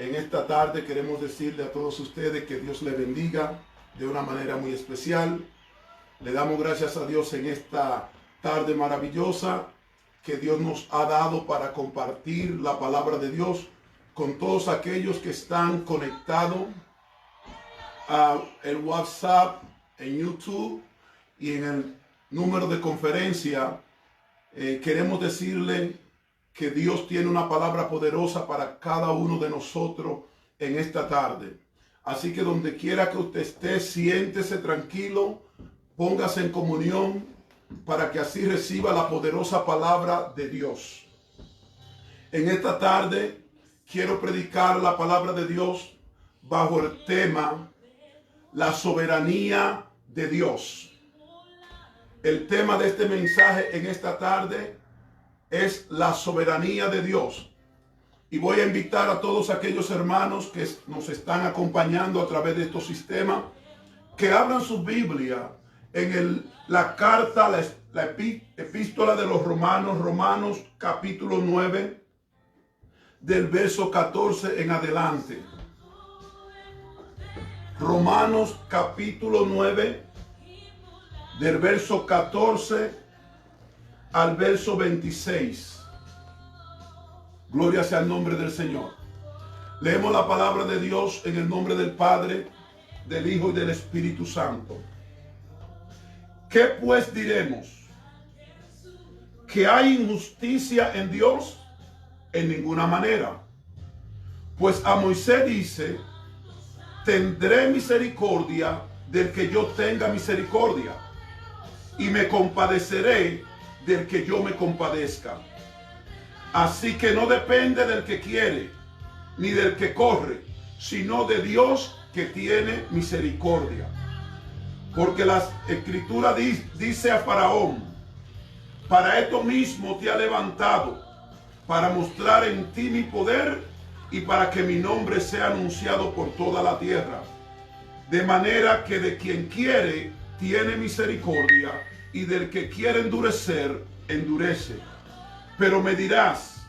En esta tarde queremos decirle a todos ustedes que Dios le bendiga de una manera muy especial. Le damos gracias a Dios en esta tarde maravillosa que Dios nos ha dado para compartir la palabra de Dios con todos aquellos que están conectados a el WhatsApp, en YouTube y en el número de conferencia. Queremos decirle que Dios tiene una palabra poderosa para cada uno de nosotros en esta tarde. Así que donde quiera que usted esté, siéntese tranquilo, póngase en comunión para que así reciba la poderosa palabra de Dios. En esta tarde quiero predicar la palabra de Dios bajo el tema la soberanía de Dios. El tema de este mensaje en esta tarde es la soberanía de Dios. Y voy a invitar a todos aquellos hermanos que nos están acompañando a través de estos sistemas que abran su Biblia en la carta, la epístola de los Romanos capítulo 9, del verso 14 en adelante. Romanos capítulo 9, del verso 14 al verso 26. Gloria sea el nombre del Señor. Leemos la palabra de Dios en el nombre del Padre, del Hijo y del Espíritu Santo. ¿Qué pues diremos? ¿Que hay injusticia en Dios? En ninguna manera. Pues a Moisés dice: tendré misericordia del que yo tenga misericordia, y me compadeceré del que yo me compadezca. Así que no depende del que quiere, ni del que corre, sino de Dios que tiene misericordia. Porque la Escritura dice a Faraón: para esto mismo te ha levantado, para mostrar en ti mi poder y para que mi nombre sea anunciado por toda la tierra. De manera que de quien quiere tiene misericordia, y del que quiere endurecer, endurece. Pero me dirás: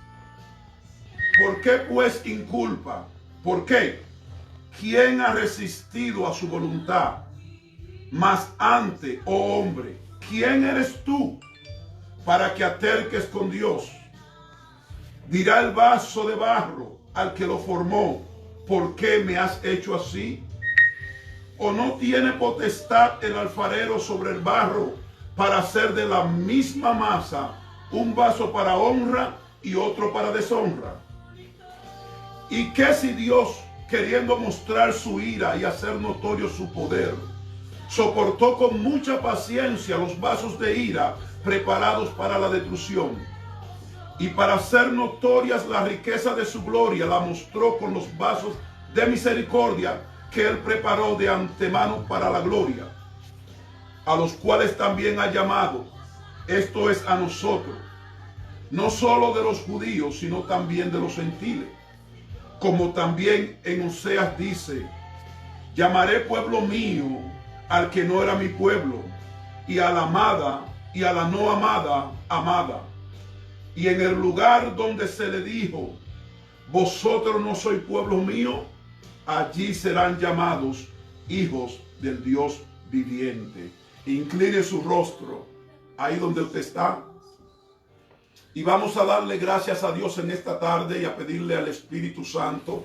¿por qué pues inculpa? ¿Por qué? ¿Quién ha resistido a su voluntad? Mas antes, oh hombre, ¿quién eres tú para que aterques con Dios? Dirá el vaso de barro al que lo formó: ¿por qué me has hecho así? ¿O no tiene potestad el alfarero sobre el barro para hacer de la misma masa un vaso para honra y otro para deshonra? ¿Y qué si Dios, queriendo mostrar su ira y hacer notorio su poder, soportó con mucha paciencia los vasos de ira preparados para la destrucción, y para hacer notorias la riqueza de su gloria la mostró con los vasos de misericordia que él preparó de antemano para la gloria, a los cuales también ha llamado, esto es, a nosotros, no solo de los judíos, sino también de los gentiles? Como también en Oseas dice: llamaré pueblo mío al que no era mi pueblo, y a la amada y a la no amada, amada. Y en el lugar donde se le dijo: vosotros no sois pueblo mío, allí serán llamados hijos del Dios viviente. Incline su rostro ahí donde usted está, y vamos a darle gracias a Dios en esta tarde y a pedirle al Espíritu Santo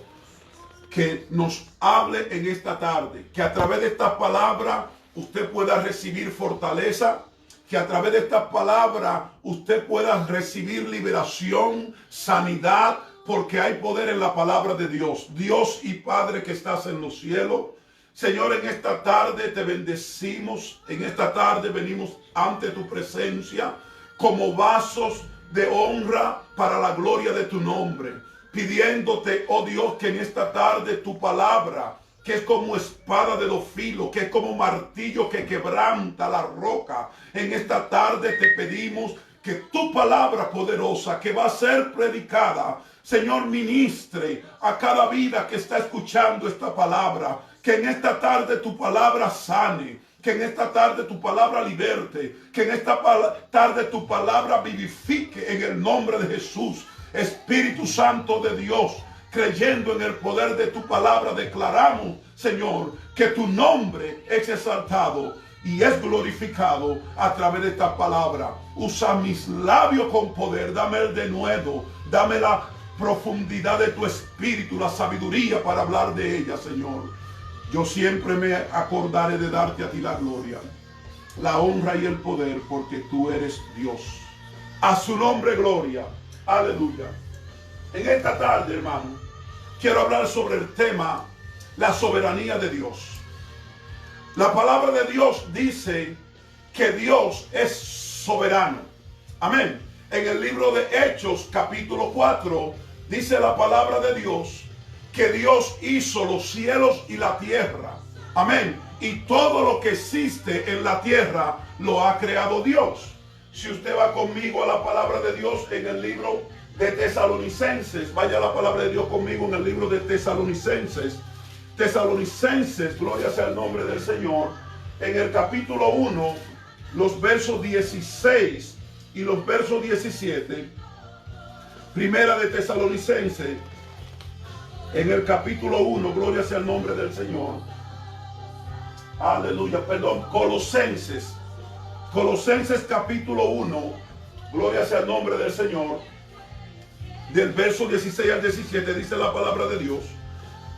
que nos hable en esta tarde, que a través de esta palabra usted pueda recibir fortaleza, que a través de esta palabra usted pueda recibir liberación, sanidad, porque hay poder en la palabra de Dios. Dios y Padre que estás en los cielos, Señor, en esta tarde te bendecimos. En esta tarde venimos ante tu presencia como vasos de honra para la gloria de tu nombre, pidiéndote, oh Dios, que en esta tarde tu palabra, que es como espada de dos filos, que es como martillo que quebranta la roca, en esta tarde te pedimos que tu palabra poderosa que va a ser predicada, Señor, ministre a cada vida que está escuchando esta palabra, que en esta tarde tu palabra sane, que en esta tarde tu palabra liberte, que en esta tarde tu palabra vivifique en el nombre de Jesús. Espíritu Santo de Dios, creyendo en el poder de tu palabra, declaramos, Señor, que tu nombre es exaltado y es glorificado a través de esta palabra. Usa mis labios con poder, dame el denuedo, dame la profundidad de tu espíritu, la sabiduría para hablar de ella, Señor. Yo siempre me acordaré de darte a ti la gloria, la honra y el poder, porque tú eres Dios. A su nombre gloria. Aleluya. En esta tarde, hermano, quiero hablar sobre el tema la soberanía de Dios. La palabra de Dios dice que Dios es soberano. Amén. En el libro de Hechos, capítulo 4, dice la palabra de Dios que Dios hizo los cielos y la tierra. Amén. Y todo lo que existe en la tierra lo ha creado Dios. Si usted va conmigo a la palabra de Dios en el libro de Tesalonicenses, vaya a la palabra de Dios conmigo en el libro de Tesalonicenses. Tesalonicenses, gloria sea el nombre del Señor, en el capítulo 1, los versos 16 y los versos 17. Primera de Tesalonicenses, en el capítulo 1, gloria sea el nombre del Señor. Aleluya, perdón, Colosenses. Colosenses capítulo 1, gloria sea el nombre del Señor. Del verso 16 al 17 dice la palabra de Dios.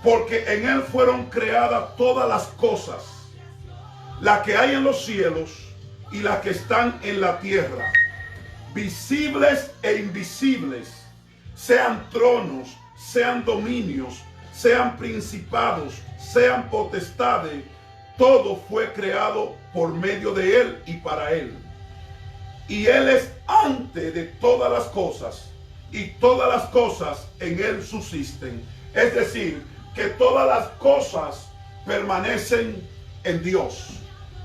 Porque en él fueron creadas todas las cosas, las que hay en los cielos y las que están en la tierra, visibles e invisibles, sean tronos, sean dominios, sean principados, sean potestades, todo fue creado por medio de él y para él. Y él es antes de todas las cosas, y todas las cosas en él subsisten. Es decir, que todas las cosas permanecen en Dios.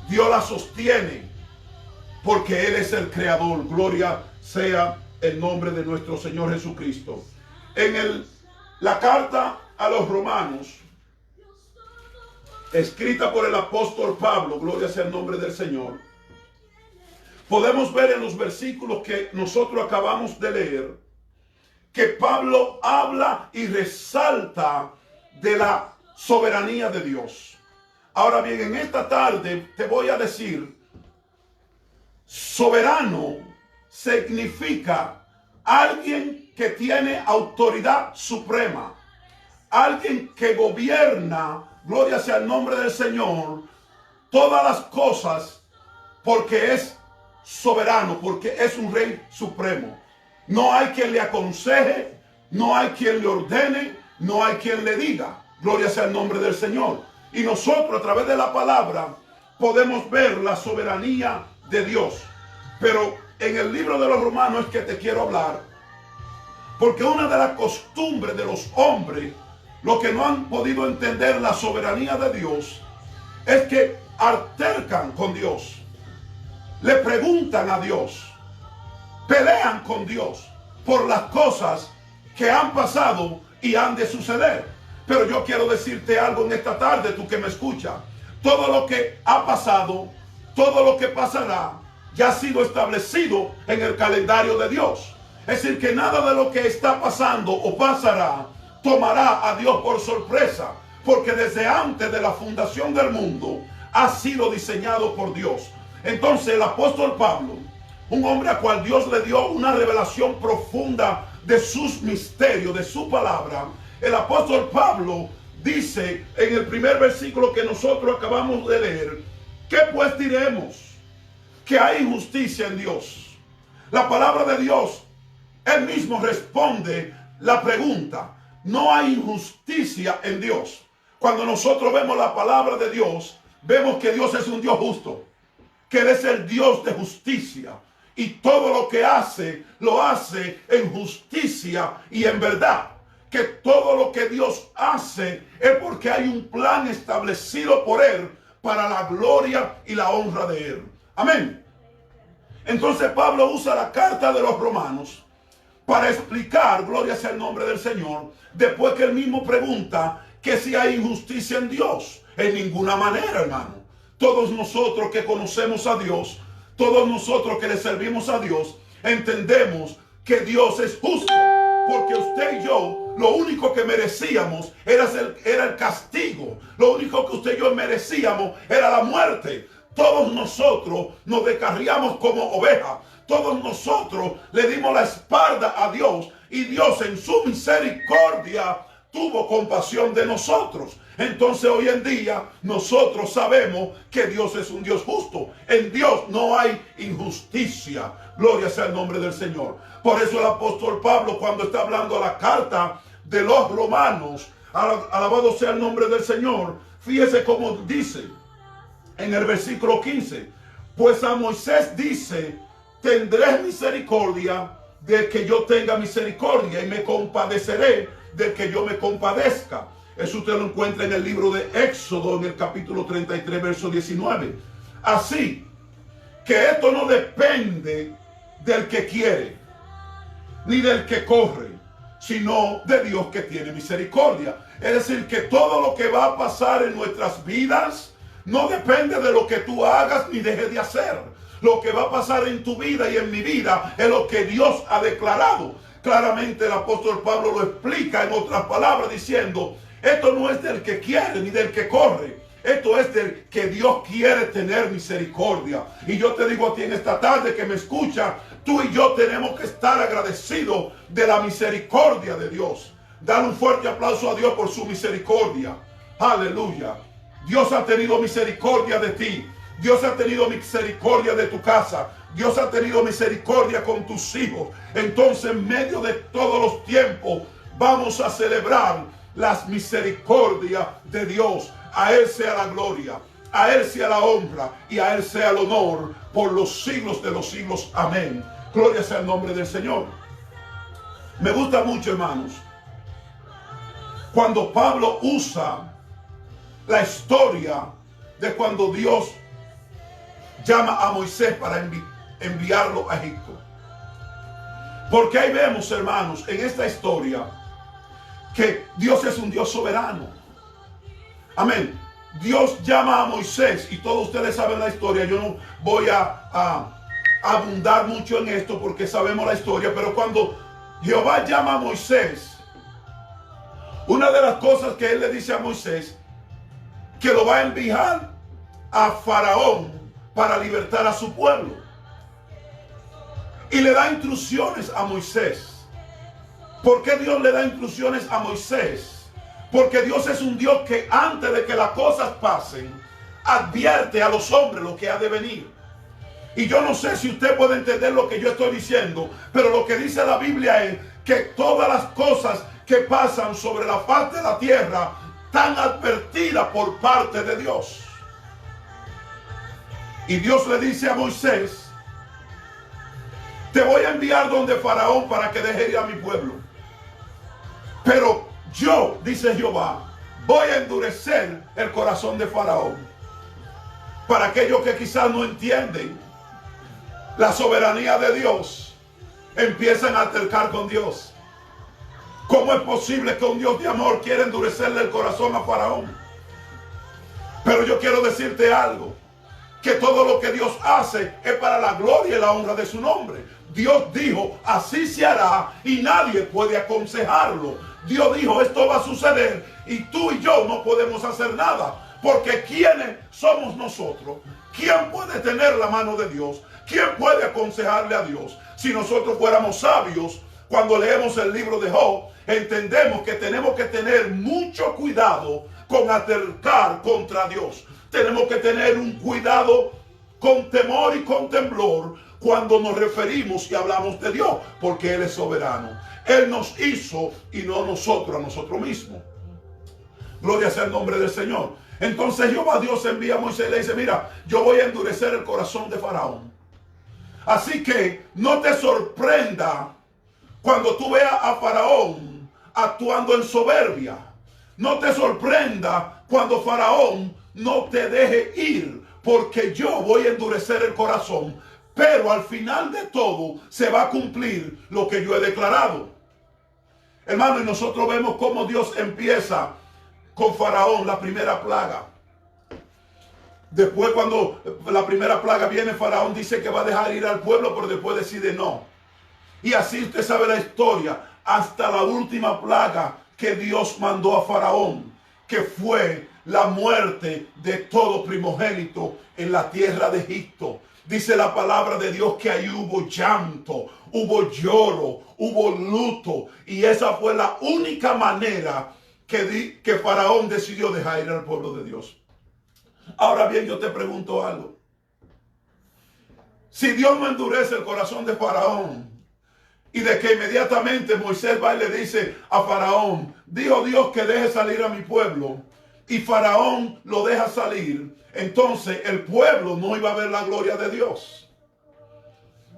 Dios las sostiene porque Él es el creador. Gloria sea el nombre de nuestro Señor Jesucristo. En la carta a los romanos, escrita por el apóstol Pablo, gloria sea el nombre del Señor, podemos ver en los versículos que nosotros acabamos de leer, que Pablo habla y resalta de la soberanía de Dios. Ahora bien, en esta tarde te voy a decir, soberano significa alguien que tiene autoridad suprema, alguien que gobierna, gloria sea el nombre del Señor, todas las cosas, porque es soberano, porque es un rey supremo. No hay quien le aconseje, no hay quien le ordene, no hay quien le diga. Gloria sea el nombre del Señor. Y nosotros a través de la palabra podemos ver la soberanía de Dios. Pero en el libro de los Romanos es que te quiero hablar, porque una de las costumbres de los hombres, los que no han podido entender la soberanía de Dios, es que altercan con Dios, le preguntan a Dios, pelean con Dios por las cosas que han pasado y han de suceder. Pero yo quiero decirte algo en esta tarde, tú que me escuchas. Todo lo que ha pasado, todo lo que pasará, ya ha sido establecido en el calendario de Dios. Es decir, que nada de lo que está pasando o pasará tomará a Dios por sorpresa, porque desde antes de la fundación del mundo ha sido diseñado por Dios. Entonces el apóstol Pablo, un hombre a cual Dios le dio una revelación profunda de sus misterios, de su palabra, el apóstol Pablo dice en el primer versículo que nosotros acabamos de leer, ¿qué pues diremos? Que hay injusticia en Dios. La palabra de Dios, él mismo responde la pregunta. No hay injusticia en Dios. Cuando nosotros vemos la palabra de Dios, vemos que Dios es un Dios justo, que Él es el Dios de justicia. Y todo lo que hace, lo hace en justicia y en verdad. Que todo lo que Dios hace es porque hay un plan establecido por Él para la gloria y la honra de Él. Amén. Entonces Pablo usa la carta de los Romanos para explicar, gloria sea el nombre del Señor, después que él mismo pregunta que si hay injusticia en Dios. En ninguna manera, hermano. Todos nosotros que conocemos a Dios, todos nosotros que le servimos a Dios, entendemos que Dios es justo, porque usted y yo lo único que merecíamos era el castigo. Lo único que usted y yo merecíamos era la muerte. Todos nosotros nos descarriamos como ovejas. Todos nosotros le dimos la espalda a Dios. Y Dios en su misericordia tuvo compasión de nosotros. Entonces hoy en día nosotros sabemos que Dios es un Dios justo. En Dios no hay injusticia. Gloria sea el nombre del Señor. Por eso el apóstol Pablo, cuando está hablando a la carta de los romanos, alabado sea el nombre del Señor, fíjese cómo dice en el versículo 15: pues a Moisés dice, tendré misericordia del que yo tenga misericordia, y me compadeceré del que yo me compadezca. Eso usted lo encuentra en el libro de Éxodo, en el capítulo 33, verso 19. Así que esto no depende del que quiere, ni del que corre, sino de Dios que tiene misericordia. Es decir, que todo lo que va a pasar en nuestras vidas no depende de lo que tú hagas ni dejes de hacer. Lo que va a pasar en tu vida y en mi vida es lo que Dios ha declarado. Claramente el apóstol Pablo lo explica en otras palabras diciendo, esto no es del que quiere ni del que corre. Esto es del que Dios quiere tener misericordia. Y yo te digo a ti en esta tarde que me escucha, tú y yo tenemos que estar agradecidos de la misericordia de Dios. Dar un fuerte aplauso a Dios por su misericordia. Aleluya. Dios ha tenido misericordia de ti. Dios ha tenido misericordia de tu casa. Dios ha tenido misericordia con tus hijos. Entonces, en medio de todos los tiempos, vamos a celebrar las misericordias de Dios. A Él sea la gloria, a Él sea la honra y a Él sea el honor por los siglos de los siglos. Amén. Gloria sea el nombre del Señor. Me gusta mucho, hermanos, cuando Pablo usa la historia de cuando Dios llama a Moisés para enviarlo a Egipto. Porque ahí vemos, hermanos, en esta historia que Dios es un Dios soberano. Amén. Dios llama a Moisés y todos ustedes saben la historia. Yo no voy a abundar mucho en esto porque sabemos la historia. Pero cuando Jehová llama a Moisés, una de las cosas que él le dice a Moisés, que lo va a enviar a Faraón para libertar a su pueblo. Y le da instrucciones a Moisés. ¿Por qué Dios le da instrucciones a Moisés? Porque Dios es un Dios que antes de que las cosas pasen, advierte a los hombres lo que ha de venir. Y yo no sé si usted puede entender lo que yo estoy diciendo, pero lo que dice la Biblia es que todas las cosas que pasan sobre la faz de la tierra están advertidas por parte de Dios. Y Dios le dice a Moisés, te voy a enviar donde Faraón para que deje ir a mi pueblo. Pero yo, dice Jehová, voy a endurecer el corazón de Faraón. Para aquellos que quizás no entienden la soberanía de Dios, empiezan a altercar con Dios. ¿Cómo es posible que un Dios de amor quiera endurecerle el corazón a Faraón? Pero yo quiero decirte algo, que todo lo que Dios hace es para la gloria y la honra de su nombre. Dios dijo, así se hará y nadie puede aconsejarlo. Dios dijo, esto va a suceder y tú y yo no podemos hacer nada. Porque ¿quiénes somos nosotros? ¿Quién puede tener la mano de Dios? ¿Quién puede aconsejarle a Dios? Si nosotros fuéramos sabios, cuando leemos el libro de Job, entendemos que tenemos que tener mucho cuidado con altercar contra Dios. Tenemos que tener un cuidado con temor y con temblor cuando nos referimos y hablamos de Dios, porque Él es soberano. Él nos hizo y no nosotros a nosotros mismos. Gloria sea el nombre del Señor. Entonces Jehová Dios envía a Moisés y le dice, mira, yo voy a endurecer el corazón de Faraón. Así que no te sorprenda cuando tú veas a Faraón actuando en soberbia. No te sorprenda cuando Faraón no te deje ir, porque yo voy a endurecer el corazón. Pero al final de todo se va a cumplir lo que yo he declarado. Hermano, y nosotros vemos cómo Dios empieza con Faraón, la primera plaga. Después, cuando la primera plaga viene, Faraón dice que va a dejar ir al pueblo, pero después decide no. Y así usted sabe la historia. hasta la última plaga que Dios mandó a Faraón, que fue la muerte de todo primogénito en la tierra de Egipto. Dice la palabra de Dios que ahí hubo llanto, hubo lloro, hubo luto, y esa fue la única manera que Faraón decidió dejar ir al pueblo de Dios. Ahora bien, yo te pregunto algo. Si Dios no endurece el corazón de Faraón, y de que inmediatamente Moisés va y le dice a Faraón, dijo Dios que deje salir a mi pueblo, y Faraón lo deja salir, entonces el pueblo no iba a ver la gloria de Dios.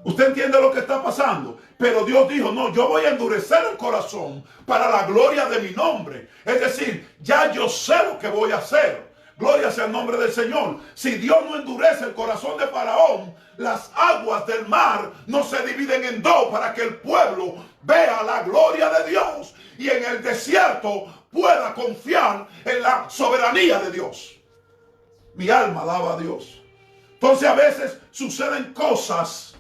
¿Usted entiende lo que está pasando? Pero Dios dijo, no, yo voy a endurecer el corazón para la gloria de mi nombre. Es decir, ya yo sé lo que voy a hacer. Gloria sea el nombre del Señor. Si Dios no endurece el corazón de Faraón, las aguas del mar no se dividen en dos para que el pueblo vea la gloria de Dios y en el desierto pueda confiar en la soberanía de Dios. Mi alma alaba a Dios. Entonces a veces suceden cosas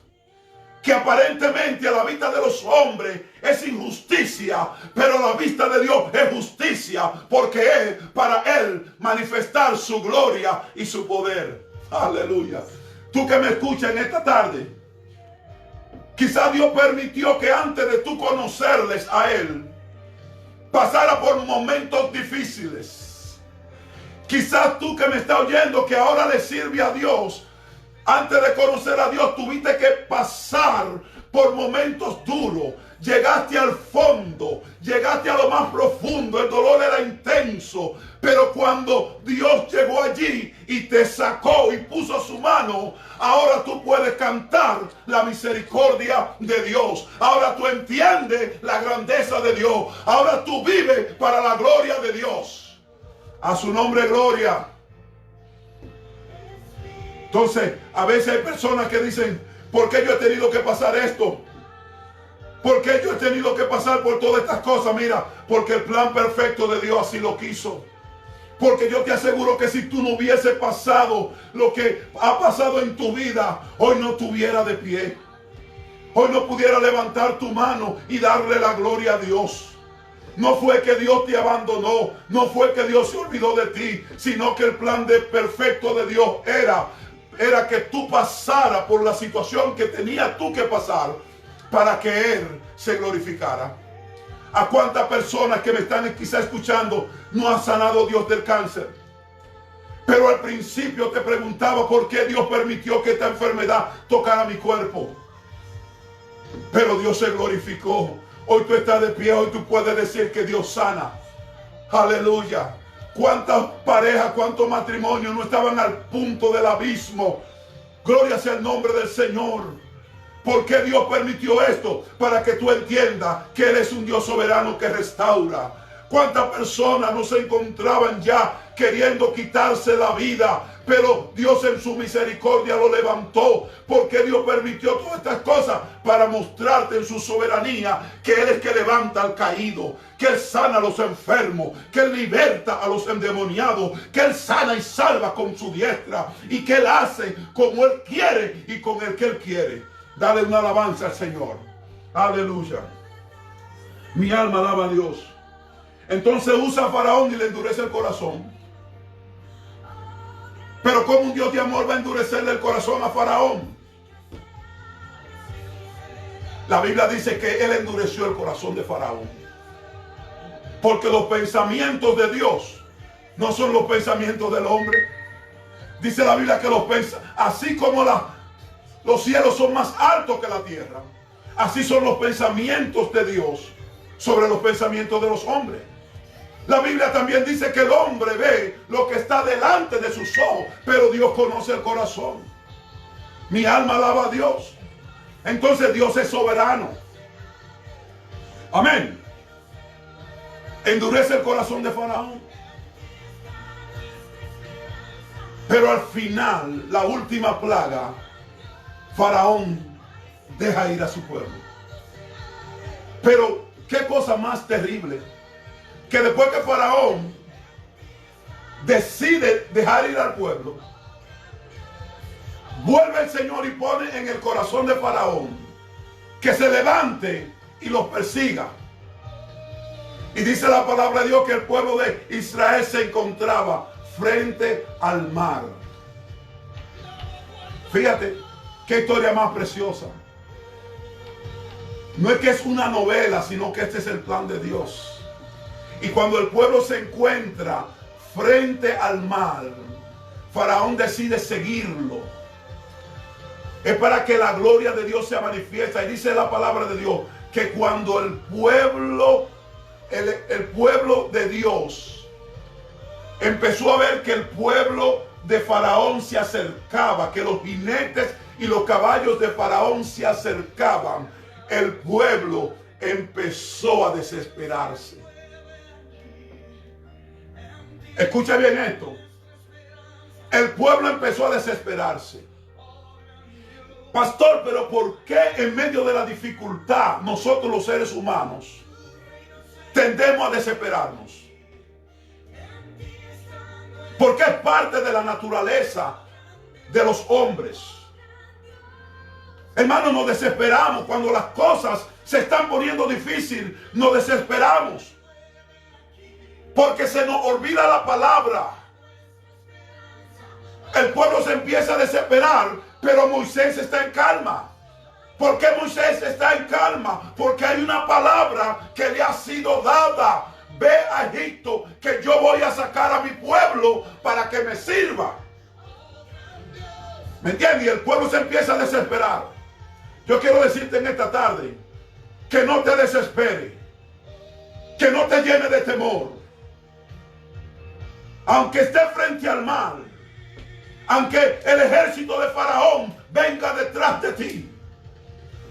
que aparentemente a la vista de los hombres es injusticia, pero a la vista de Dios es justicia, porque es para Él manifestar su gloria y su poder. Aleluya. Tú que me escuchas en esta tarde, quizás Dios permitió que antes de tú conocerles a Él, pasara por momentos difíciles. Quizás tú que me estás oyendo, que ahora le sirve a Dios, antes de conocer a Dios tuviste que pasar por momentos duros. Llegaste al fondo, llegaste a lo más profundo, el dolor era intenso. Pero cuando Dios llegó allí y te sacó y puso su mano, ahora tú puedes cantar la misericordia de Dios. Ahora tú entiendes la grandeza de Dios. Ahora tú vives para la gloria de Dios. A su nombre gloria. Entonces, a veces hay personas que dicen, ¿por qué yo he tenido que pasar esto? ¿Por qué yo he tenido que pasar por todas estas cosas? Mira, porque el plan perfecto de Dios así lo quiso. Porque yo te aseguro que si tú no hubiese pasado lo que ha pasado en tu vida, hoy no estuviera de pie. Hoy no pudiera levantar tu mano y darle la gloria a Dios. No fue que Dios te abandonó, no fue que Dios se olvidó de ti, sino que el plan perfecto de Dios era que tú pasaras por la situación que tenías tú que pasar para que Él se glorificara. ¿A cuántas personas que me están quizá escuchando no ha sanado Dios del cáncer? Pero al principio te preguntaba por qué Dios permitió que esta enfermedad tocara mi cuerpo. Pero Dios se glorificó. Hoy tú estás de pie, hoy tú puedes decir que Dios sana. Aleluya. ¿Cuántas parejas, cuántos matrimonios no estaban al punto del abismo? Gloria sea el nombre del Señor. ¿Por qué Dios permitió esto? Para que tú entiendas que Él es un Dios soberano que restaura. ¿Cuántas personas no se encontraban ya queriendo quitarse la vida? Pero Dios en su misericordia lo levantó. ¿Por qué Dios permitió todas estas cosas? Para mostrarte en su soberanía que Él es que levanta al caído, que Él sana a los enfermos, que Él liberta a los endemoniados, que Él sana y salva con su diestra, y que Él hace como Él quiere y con el que Él quiere. Dale una alabanza al Señor. Aleluya. Mi alma alaba a Dios. Entonces usa a Faraón y le endurece el corazón. Pero ¿cómo un Dios de amor va a endurecerle el corazón a Faraón? La Biblia dice que Él endureció el corazón de Faraón. Porque los pensamientos de Dios no son los pensamientos del hombre. Dice la Biblia que así como los cielos son más altos que la tierra, así son los pensamientos de Dios sobre los pensamientos de los hombres. La Biblia también dice que el hombre ve lo que está delante de sus ojos, pero Dios conoce el corazón. Mi alma alaba a Dios. Entonces Dios es soberano. Amén. Endurece el corazón de Faraón. Pero al final, la última plaga, Faraón deja ir a su pueblo. Pero qué cosa más terrible, que después que Faraón decide dejar ir al pueblo, vuelve el Señor y pone en el corazón de Faraón que se levante y los persiga. Y dice la palabra de Dios que el pueblo de Israel se encontraba frente al mar. Fíjate, qué historia más preciosa. No es que es una novela, sino que este es el plan de Dios. Y cuando el pueblo se encuentra frente al mar, Faraón decide seguirlo. Es para que la gloria de Dios se manifiesta. Y dice la palabra de Dios que cuando el pueblo de Dios empezó a ver que el pueblo de Faraón se acercaba, que los jinetes y los caballos de Faraón se acercaban, el pueblo empezó a desesperarse. Escucha bien esto. El pueblo empezó a desesperarse. Pastor, pero ¿por qué en medio de la dificultad nosotros los seres humanos tendemos a desesperarnos? Porque es parte de la naturaleza de los hombres. Hermanos, nos desesperamos cuando las cosas se están poniendo difíciles. Nos desesperamos porque se nos olvida la palabra. El pueblo se empieza a desesperar, pero Moisés está en calma. ¿Por qué Moisés está en calma? Porque hay una palabra que le ha sido dada. Ve a Egipto, que yo voy a sacar a mi pueblo para que me sirva. ¿Me entiendes? Y el pueblo se empieza a desesperar. Yo quiero decirte en esta tarde que no te desesperes, que no te llene de temor. Aunque esté frente al mar, aunque el ejército de Faraón venga detrás de ti,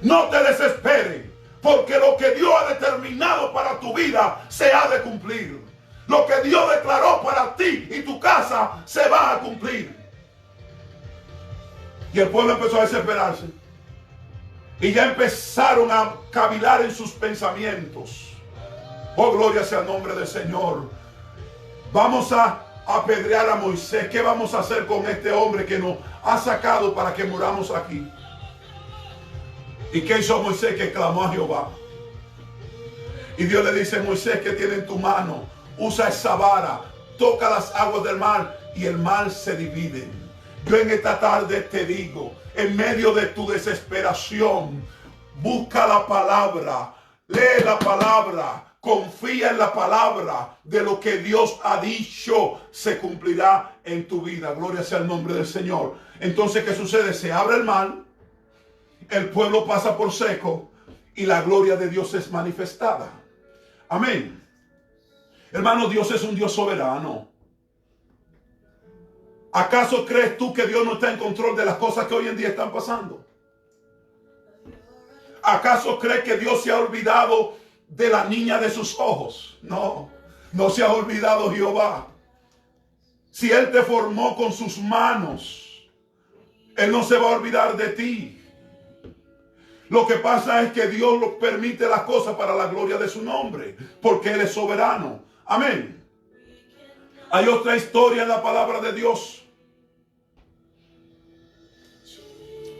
no te desesperes, porque lo que Dios ha determinado para tu vida se ha de cumplir. Lo que Dios declaró para ti y tu casa se va a cumplir. Y el pueblo empezó a desesperarse. Y ya empezaron a cavilar en sus pensamientos. Oh, gloria sea el nombre del Señor. Vamos a apedrear a Moisés. ¿Qué vamos a hacer con este hombre que nos ha sacado para que muramos aquí? ¿Y qué hizo Moisés? Que clamó a Jehová. Y Dios le dice: Moisés, ¿qué tiene en tu mano? Usa esa vara, toca las aguas del mar y el mar se divide. Yo en esta tarde te digo, en medio de tu desesperación, busca la palabra, lee la palabra, confía en la palabra. De lo que Dios ha dicho se cumplirá en tu vida. Gloria sea el nombre del Señor. Entonces, ¿qué sucede? Se abre el mar, el pueblo pasa por seco y la gloria de Dios es manifestada. Amén. Hermano, Dios es un Dios soberano. ¿Acaso crees tú que Dios no está en control de las cosas que hoy en día están pasando? ¿Acaso crees que Dios se ha olvidado de la niña de sus ojos? No, no se ha olvidado Jehová. Si Él te formó con sus manos, Él no se va a olvidar de ti. Lo que pasa es que Dios permite las cosas para la gloria de su nombre, porque Él es soberano. Amén. Hay otra historia en la palabra de Dios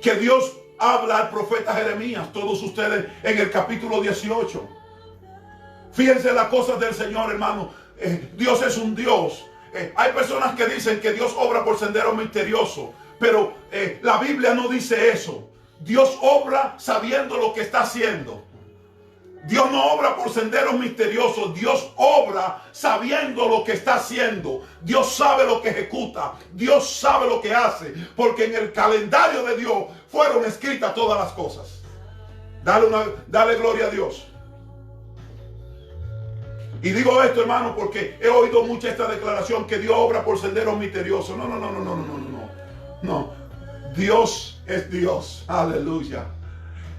que Dios habla al profeta Jeremías. Todos ustedes en el capítulo 18. Fíjense las cosas del Señor, hermano. Dios es un Dios. Hay personas que dicen que Dios obra por sendero misterioso, pero la Biblia no dice eso. Dios obra sabiendo lo que está haciendo. Dios no obra por senderos misteriosos. Dios obra sabiendo lo que está haciendo. Dios sabe lo que ejecuta. Dios sabe lo que hace. Porque en el calendario de Dios fueron escritas todas las cosas. Dale gloria a Dios. Y digo esto, hermano, porque he oído mucha esta declaración que Dios obra por senderos misteriosos. No. Dios es Dios. Aleluya.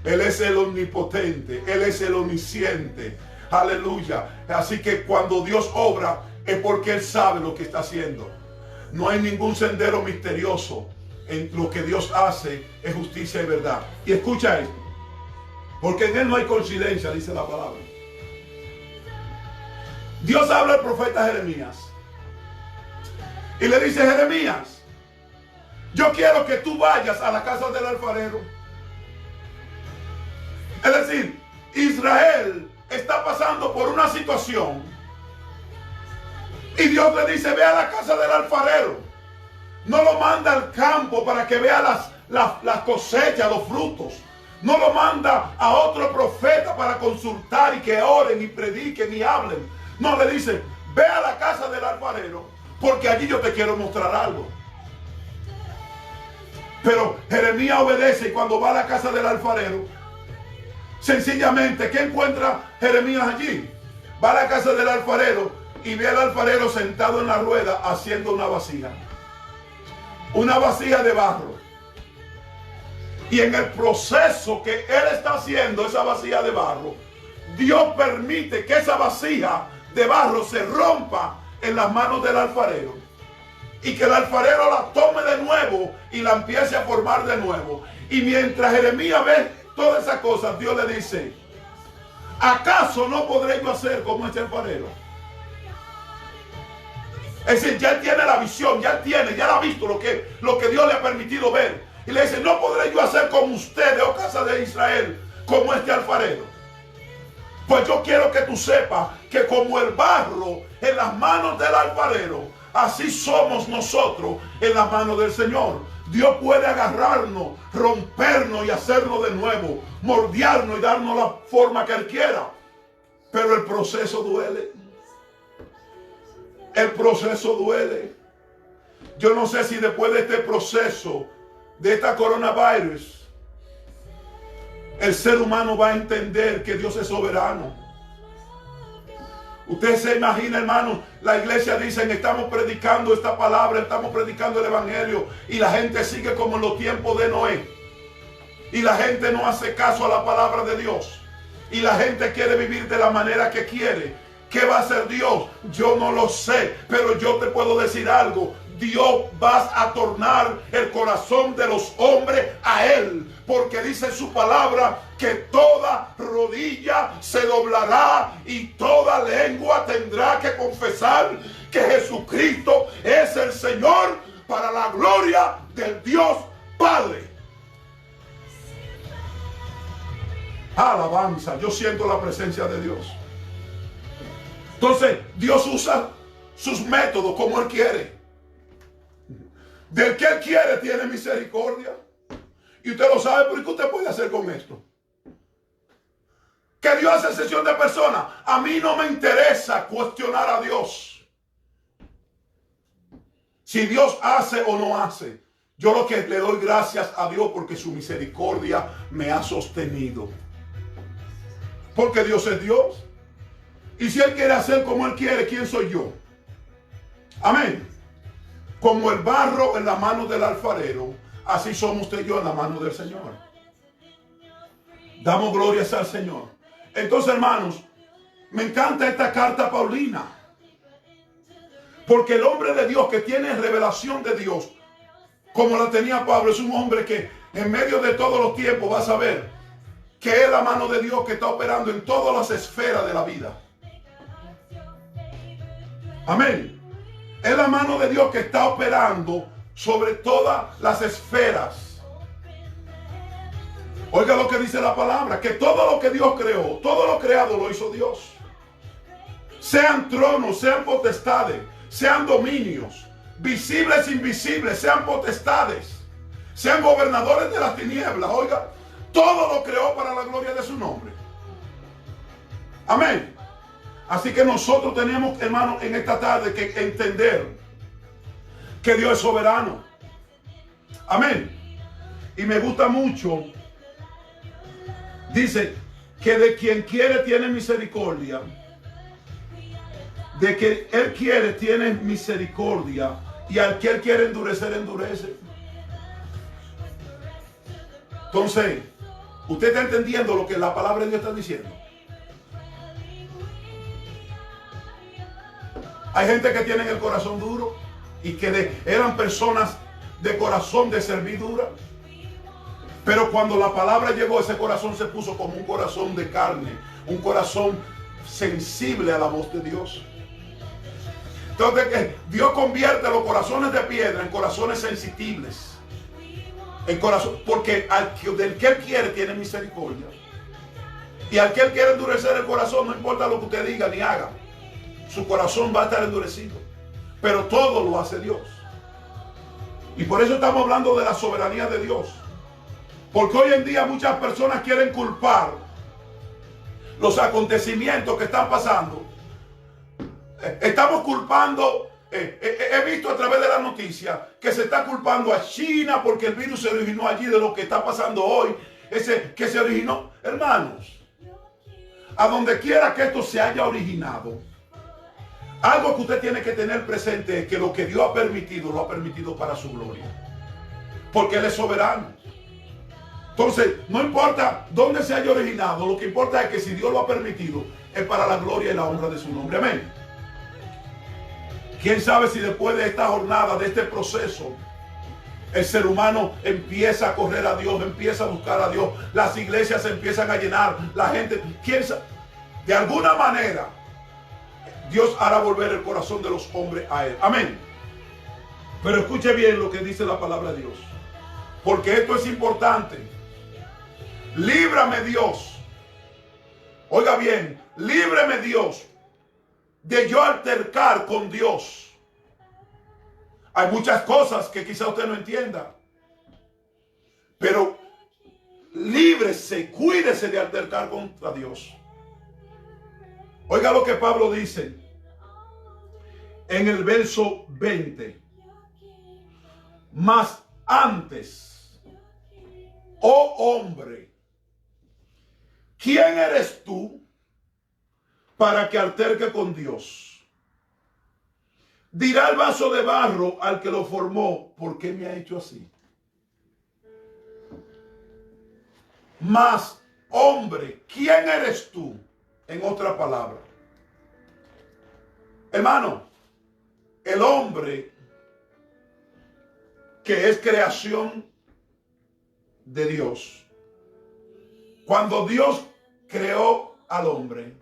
Él es el omnipotente, Él es el omnisciente, aleluya. Así que cuando Dios obra es porque Él sabe lo que está haciendo. No hay ningún sendero misterioso. En lo que Dios hace es justicia y verdad. Y escucha esto, porque en Él no hay coincidencia, dice la palabra. Dios habla al profeta Jeremías y le dice: Jeremías, yo quiero que tú vayas a la casa del alfarero. Es decir, Israel está pasando por una situación y Dios le dice, ve a la casa del alfarero. No lo manda al campo para que vea las cosechas, los frutos. No lo manda a otro profeta para consultar y que oren y prediquen y hablen. No, le dice, ve a la casa del alfarero porque allí yo te quiero mostrar algo. Pero Jeremías obedece y cuando va a la casa del alfarero, sencillamente, ¿qué encuentra Jeremías allí? Va a la casa del alfarero y ve al alfarero sentado en la rueda haciendo una vasija. Una vasija de barro. Y en el proceso que él está haciendo esa vasija de barro, Dios permite que esa vasija de barro se rompa en las manos del alfarero. Y que el alfarero la tome de nuevo y la empiece a formar de nuevo. Y mientras Jeremías ve todas esas cosas, Dios le dice, ¿acaso no podré yo hacer como este alfarero? Es decir, ya él tiene la visión, ya ha visto lo que Dios le ha permitido ver. Y le dice, no podré yo hacer como ustedes, oh casa de Israel, como este alfarero. Pues yo quiero que tú sepas que como el barro en las manos del alfarero, así somos nosotros en las manos del Señor. Dios puede agarrarnos, rompernos y hacernos de nuevo, moldearnos y darnos la forma que Él quiera. Pero el proceso duele. El proceso duele. Yo no sé si después de este proceso, de esta coronavirus, el ser humano va a entender que Dios es soberano. Usted se imagina, hermano, la iglesia dicen, estamos predicando esta palabra, estamos predicando el evangelio, y la gente sigue como en los tiempos de Noé. Y la gente no hace caso a la palabra de Dios. Y la gente quiere vivir de la manera que quiere. ¿Qué va a hacer Dios? Yo no lo sé, pero yo te puedo decir algo. Dios va a tornar el corazón de los hombres a Él, porque dice su palabra que toda rodilla se doblará y toda lengua tendrá que confesar que Jesucristo es el Señor, para la gloria del Dios Padre. Alabanza, yo siento la presencia de Dios. Entonces Dios usa sus métodos como Él quiere. Del que Él quiere tiene misericordia. Y usted lo sabe, pero ¿qué usted puede hacer con esto? Que Dios hace excepción de personas. A mí no me interesa cuestionar a Dios. Si Dios hace o no hace, yo lo que le doy gracias a Dios porque su misericordia me ha sostenido. Porque Dios es Dios. Y si Él quiere hacer como Él quiere, ¿quién soy yo? Amén. Como el barro en la mano del alfarero, así somos usted y yo en la mano del Señor. Damos glorias al Señor. Entonces, hermanos, me encanta esta carta paulina. Porque el hombre de Dios que tiene revelación de Dios, como la tenía Pablo, es un hombre que en medio de todos los tiempos va a saber que es la mano de Dios que está operando en todas las esferas de la vida. Amén. Es la mano de Dios que está operando sobre todas las esferas. Oiga lo que dice la palabra, que todo lo que Dios creó, todo lo creado lo hizo Dios. Sean tronos, sean potestades, sean dominios, visibles, invisibles, sean potestades, sean gobernadores de las tinieblas. Oiga, todo lo creó para la gloria de su nombre. Amén. Así que nosotros tenemos, hermanos, en esta tarde que entender que Dios es soberano. Amén. Y me gusta mucho. Dice que de quien quiere tiene misericordia. De que Él quiere tiene misericordia. Y al que Él quiere endurecer, endurece. Entonces, ¿usted está entendiendo lo que la palabra de Dios está diciendo? Hay gente que tiene el corazón duro y que eran personas de corazón de servidura. Pero cuando la palabra llegó, ese corazón se puso como un corazón de carne, un corazón sensible a la voz de Dios. Entonces, que Dios convierte los corazones de piedra en corazones sensibles. En corazón, porque del que Él quiere tiene misericordia. Y aquel que quiere endurecer el corazón, no importa lo que usted diga ni haga, su corazón va a estar endurecido. Pero todo lo hace Dios. Y por eso estamos hablando de la soberanía de Dios. Porque hoy en día muchas personas quieren culpar los acontecimientos que están pasando. Estamos culpando, he visto a través de la noticia que se está culpando a China porque el virus se originó allí, de lo que está pasando hoy, que se originó. Hermanos, a donde quiera que esto se haya originado, algo que usted tiene que tener presente es que lo que Dios ha permitido, lo ha permitido para su gloria. Porque Él es soberano. Entonces, no importa dónde se haya originado, lo que importa es que si Dios lo ha permitido, es para la gloria y la honra de su nombre. Amén. ¿Quién sabe si después de esta jornada, de este proceso, el ser humano empieza a correr a Dios, empieza a buscar a Dios, las iglesias se empiezan a llenar, la gente, quién sabe, de alguna manera, Dios hará volver el corazón de los hombres a Él. Amén. Pero escuche bien lo que dice la palabra de Dios, porque esto es importante. Líbrame Dios. Oiga bien, líbreme Dios de yo altercar con Dios. Hay muchas cosas que quizá usted no entienda, pero líbrese, cuídese de altercar contra Dios. Oiga lo que Pablo dice en el verso 20. Mas antes, oh hombre, ¿quién eres tú para que alterque con Dios? Dirá el vaso de barro al que lo formó, ¿por qué me ha hecho así? Mas, hombre, ¿quién eres tú? En otra palabra, hermano, el hombre, que es creación de Dios, cuando Dios creó al hombre,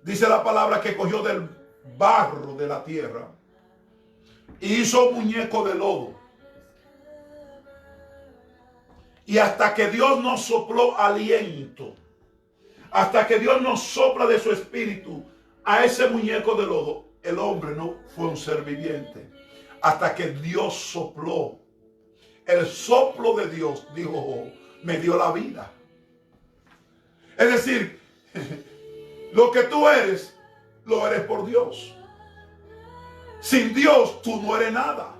dice la palabra que cogió del barro de la tierra y hizo un muñeco de lodo. Y hasta que Dios nos sopló aliento, hasta que Dios nos sopla de su espíritu a ese muñeco de lodo, el hombre no fue un ser viviente. Hasta que Dios sopló. El soplo de Dios dijo, me dio la vida. Es decir, lo que tú eres, lo eres por Dios. Sin Dios, tú no eres nada.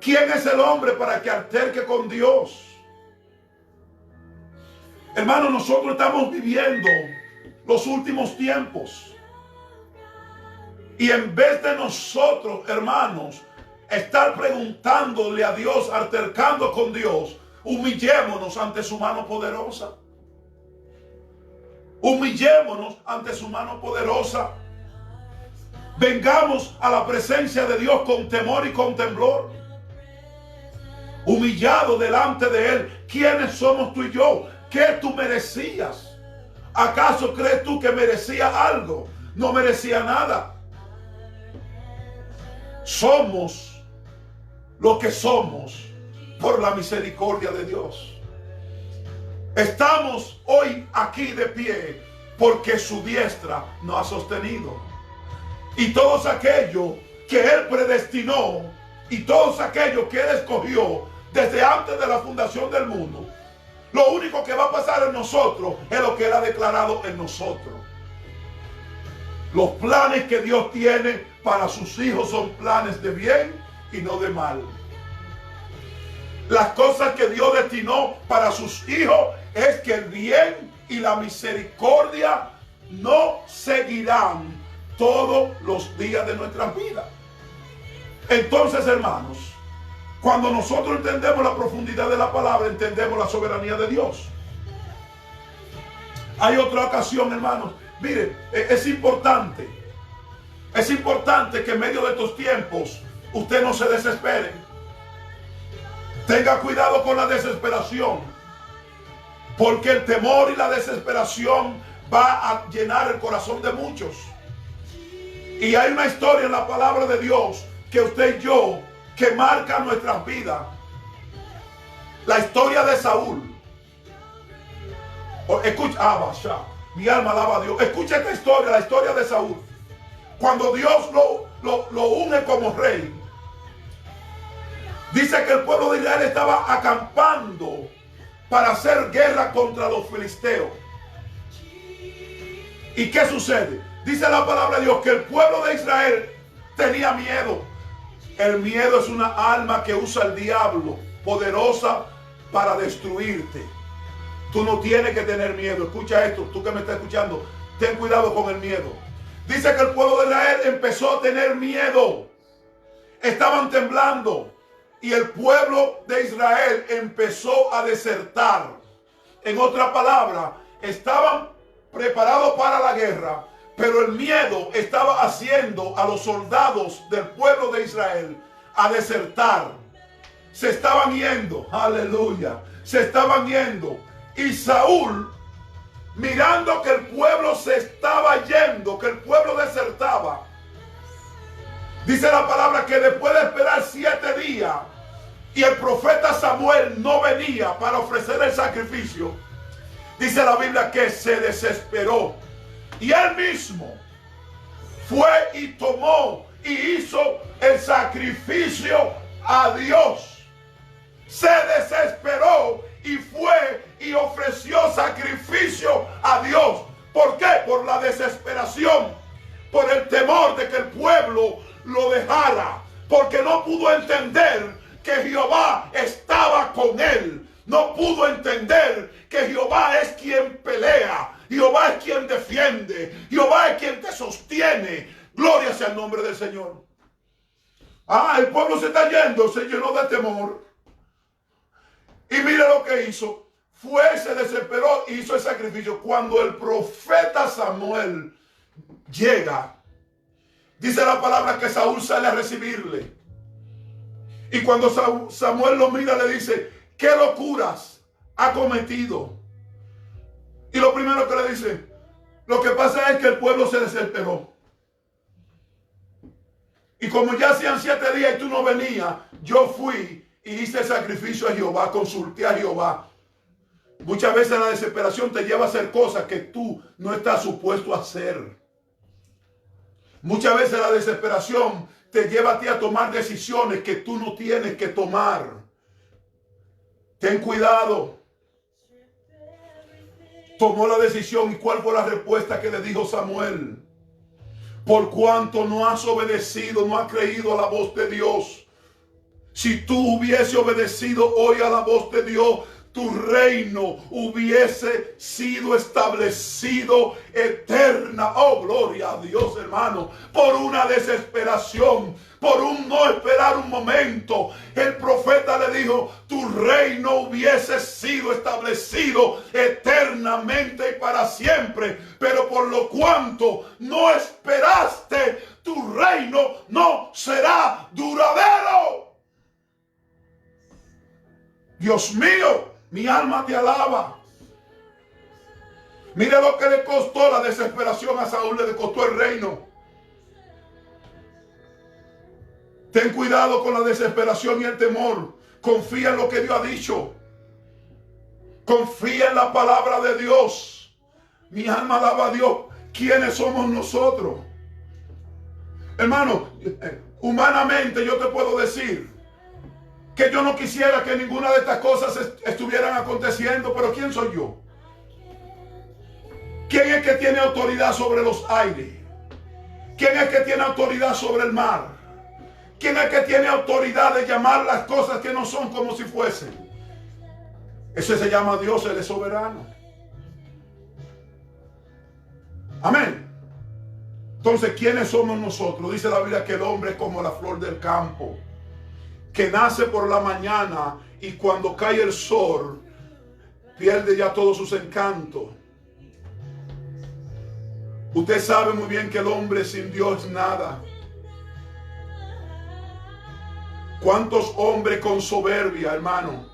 ¿Quién es el hombre para que alterque con Dios? Hermano, nosotros estamos viviendo los últimos tiempos. Y en vez de nosotros, hermanos, estar preguntándole a Dios, altercando con Dios, humillémonos ante su mano poderosa. Humillémonos ante su mano poderosa. Vengamos a la presencia de Dios con temor y con temblor. Humillado delante de Él. ¿Quiénes somos tú y yo? ¿Qué tú merecías? ¿Acaso crees tú que merecía algo? No merecía nada. Somos lo que somos por la misericordia de Dios. Estamos hoy aquí de pie porque su diestra nos ha sostenido. Y todos aquellos que Él predestinó y todos aquellos que Él escogió desde antes de la fundación del mundo, lo único que va a pasar en nosotros es lo que Él ha declarado en nosotros. Los planes que Dios tiene para sus hijos son planes de bien y no de mal. Las cosas que Dios destinó para sus hijos es que el bien y la misericordia nos seguirán todos los días de nuestras vidas. Entonces, hermanos, cuando nosotros entendemos la profundidad de la palabra, entendemos la soberanía de Dios. Hay otra ocasión, hermanos. Miren, es importante que en medio de estos tiempos usted no se desespere. Tenga cuidado con la desesperación, porque el temor y la desesperación va a llenar el corazón de muchos. Y hay una historia en la palabra de Dios que usted y yo, que marca nuestras vidas. La historia de Saúl. Escucha, Basha, mi alma alaba a Dios. Escucha esta historia, la historia de Saúl. Cuando Dios lo une como rey, dice que el pueblo de Israel estaba acampando para hacer guerra contra los filisteos. ¿Y qué sucede? Dice la palabra de Dios que el pueblo de Israel tenía miedo. El miedo es una arma que usa el diablo, poderosa para destruirte. Tú no tienes que tener miedo. Escucha esto, tú que me estás escuchando, ten cuidado con el miedo. Dice que el pueblo de Israel empezó a tener miedo. Estaban temblando. Y el pueblo de Israel empezó a desertar. En otra palabra, estaban preparados para la guerra, pero el miedo estaba haciendo a los soldados del pueblo de Israel a desertar. Se estaban yendo, aleluya, se estaban yendo. Y Saúl, mirando que el pueblo se estaba yendo, que el pueblo desertaba, dice la palabra que después de esperar 7 días y el profeta Samuel no venía para ofrecer el sacrificio, dice la Biblia que se desesperó. Y él mismo fue y tomó y hizo el sacrificio a Dios. Se desesperó y fue y ofreció sacrificio a Dios. ¿Por qué? Por la desesperación, por el temor de que el pueblo lo dejara, porque no pudo entender que Jehová estaba con él. No pudo entender que Jehová es quien pelea, Jehová es quien defiende, Jehová es quien te sostiene. Gloria sea el nombre del Señor. El pueblo se está yendo, se llenó de temor. Y mire lo que hizo. Se desesperó y hizo el sacrificio. Cuando el profeta Samuel llega, dice la palabra que Saúl sale a recibirle. Y cuando Samuel lo mira, le dice: ¿qué locuras ha cometido? Y lo primero que le dice: lo que pasa es que el pueblo se desesperó. Y como ya hacían 7 días y tú no venías, yo fui y hice el sacrificio a Jehová, consulté a Jehová. Muchas veces la desesperación te lleva a hacer cosas que tú no estás supuesto a hacer. Muchas veces la desesperación te lleva a ti a tomar decisiones que tú no tienes que tomar. Ten cuidado. Tomó la decisión. ¿Y cuál fue la respuesta que le dijo Samuel? Por cuanto no has obedecido, no has creído a la voz de Dios. Si tú hubiese obedecido hoy a la voz de Dios, tu reino hubiese sido establecido eterna. Oh, gloria a Dios, hermano. Por una desesperación, por un no esperar un momento, el profeta le dijo: tu reino hubiese sido establecido eternamente y para siempre, pero por lo cuanto no esperaste, tu reino no será duradero. Dios mío, mi alma te alaba. Mire lo que le costó la desesperación a Saúl, le costó el reino. Ten cuidado con la desesperación y el temor. Confía en lo que Dios ha dicho. Confía en la palabra de Dios. Mi alma alaba a Dios. ¿Quiénes somos nosotros? Hermano, humanamente yo te puedo decir que yo no quisiera que ninguna de estas cosas estuvieran aconteciendo, pero ¿quién soy yo? ¿Quién es que tiene autoridad sobre los aires? ¿Quién es que tiene autoridad sobre el mar? ¿Quién es que tiene autoridad de llamar las cosas que no son como si fuesen? Ese se llama Dios, Él es soberano. Amén. Entonces, ¿quiénes somos nosotros? Dice la Biblia que el hombre es como la flor del campo, que nace por la mañana y cuando cae el sol pierde ya todos sus encantos. Usted sabe muy bien que el hombre sin Dios es nada. ¿Cuántos hombres con soberbia, hermano?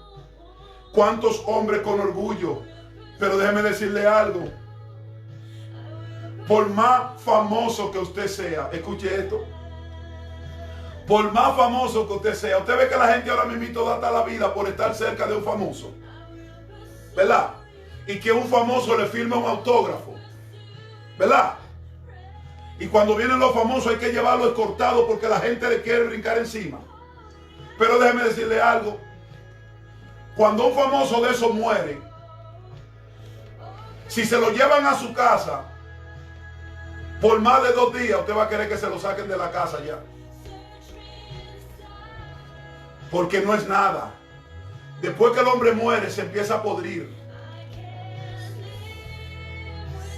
¿Cuántos hombres con orgullo? Pero déjeme decirle algo. Por más famoso que usted sea, escuche esto. Por más famoso que usted sea, usted ve que la gente ahora mismo da hasta la vida por estar cerca de un famoso, ¿verdad? y que un famoso le firme un autógrafo, ¿verdad? Y cuando vienen los famosos hay que llevarlo escoltado porque la gente le quiere brincar encima. Pero déjeme decirle algo. Cuando un famoso de esos muere, si se lo llevan a su casa, por más de 2 días, usted va a querer que se lo saquen de la casa ya. Porque no es nada. Después que el hombre muere, se empieza a podrir.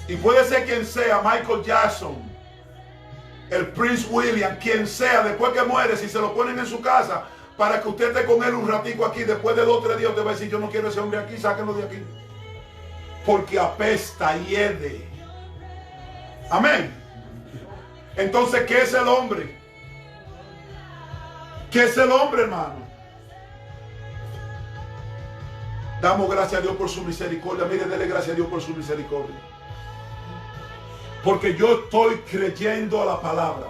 Y puede ser quien sea, Michael Jackson, el Prince William, quien sea, después que muere, si se lo ponen en su casa, para que usted esté con él un ratico aquí, después de 2 o 3 días, usted va a decir, yo no quiero ese hombre aquí, sáquenlo de aquí. Porque apesta, hiede. Amén. Entonces, ¿qué es el hombre? ¿Qué es el hombre, hermano? Damos gracias a Dios por su misericordia. Mire, dele gracias a Dios por su misericordia. Porque yo estoy creyendo a la palabra.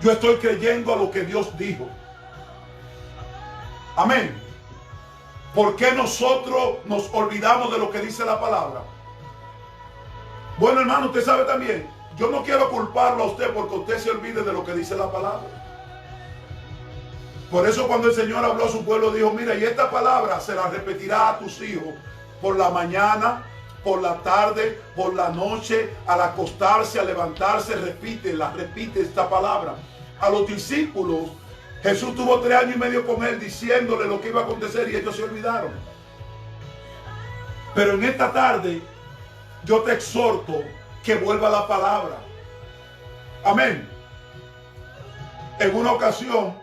Yo estoy creyendo a lo que Dios dijo. Amén. ¿Por qué nosotros nos olvidamos de lo que dice la palabra? Bueno, hermano, usted sabe también, yo no quiero culparlo a usted porque usted se olvide de lo que dice la palabra. Por eso cuando el Señor habló a su pueblo, dijo, mira, y esta palabra se la repetirá a tus hijos por la mañana, por la tarde, por la noche, al acostarse, al levantarse, repite esta palabra. A los discípulos, Jesús tuvo 3 años y medio con él diciéndole lo que iba a acontecer y ellos se olvidaron. Pero en esta tarde, yo te exhorto que vuelva la palabra. Amén. En una ocasión,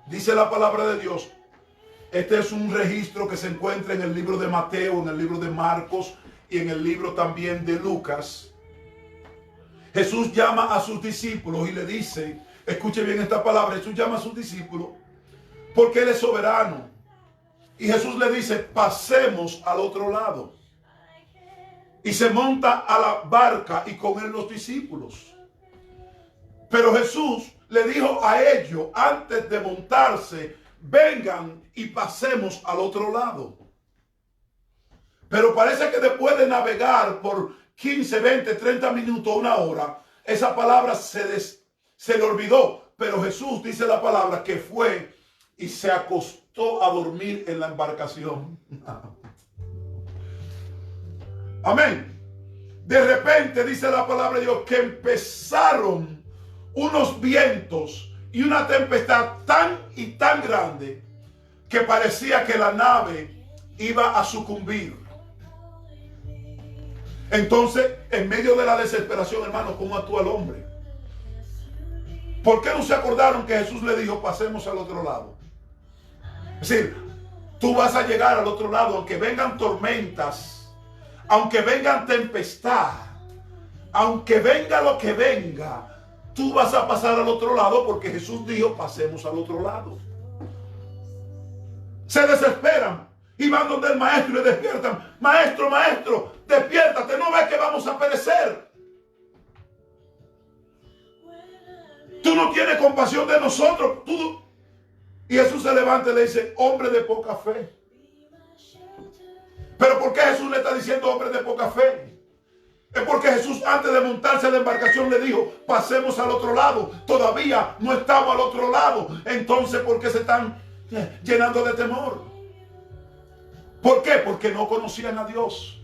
dice la palabra de Dios, este es un registro que se encuentra en el libro de Mateo, en el libro de Marcos y en el libro también de Lucas. Jesús llama a sus discípulos y le dice, escuche bien esta palabra, Jesús llama a sus discípulos porque Él es soberano. Y Jesús le dice, pasemos al otro lado. Y se monta a la barca y con él los discípulos. Pero Jesús le dijo a ellos, antes de montarse, vengan y pasemos al otro lado. Pero parece que después de navegar por 15, 20, 30 minutos, 1 hora, esa palabra se le olvidó. Pero Jesús, dice la palabra, que fue y se acostó a dormir en la embarcación. Amén. De repente, dice la palabra de Dios, que empezaron unos vientos y una tempestad tan y tan grande que parecía que la nave iba a sucumbir. Entonces, en medio de la desesperación, hermano, ¿cómo actúa el hombre? ¿Por qué no se acordaron que Jesús le dijo, pasemos al otro lado? Es decir, tú vas a llegar al otro lado, aunque vengan tormentas, aunque vengan tempestad, aunque venga lo que venga, tú vas a pasar al otro lado porque Jesús dijo, pasemos al otro lado. Se desesperan y van donde el maestro y le despiertan. Maestro, maestro, despiértate, ¿no ves que vamos a perecer? Tú no tienes compasión de nosotros. Y Jesús se levanta y le dice, hombre de poca fe. ¿Pero por qué Jesús le está diciendo hombre de poca fe? Es porque Jesús antes de montarse a la embarcación le dijo, pasemos al otro lado. Todavía no estamos al otro lado. Entonces, ¿por qué se están llenando de temor? ¿Por qué? Porque no conocían a Dios.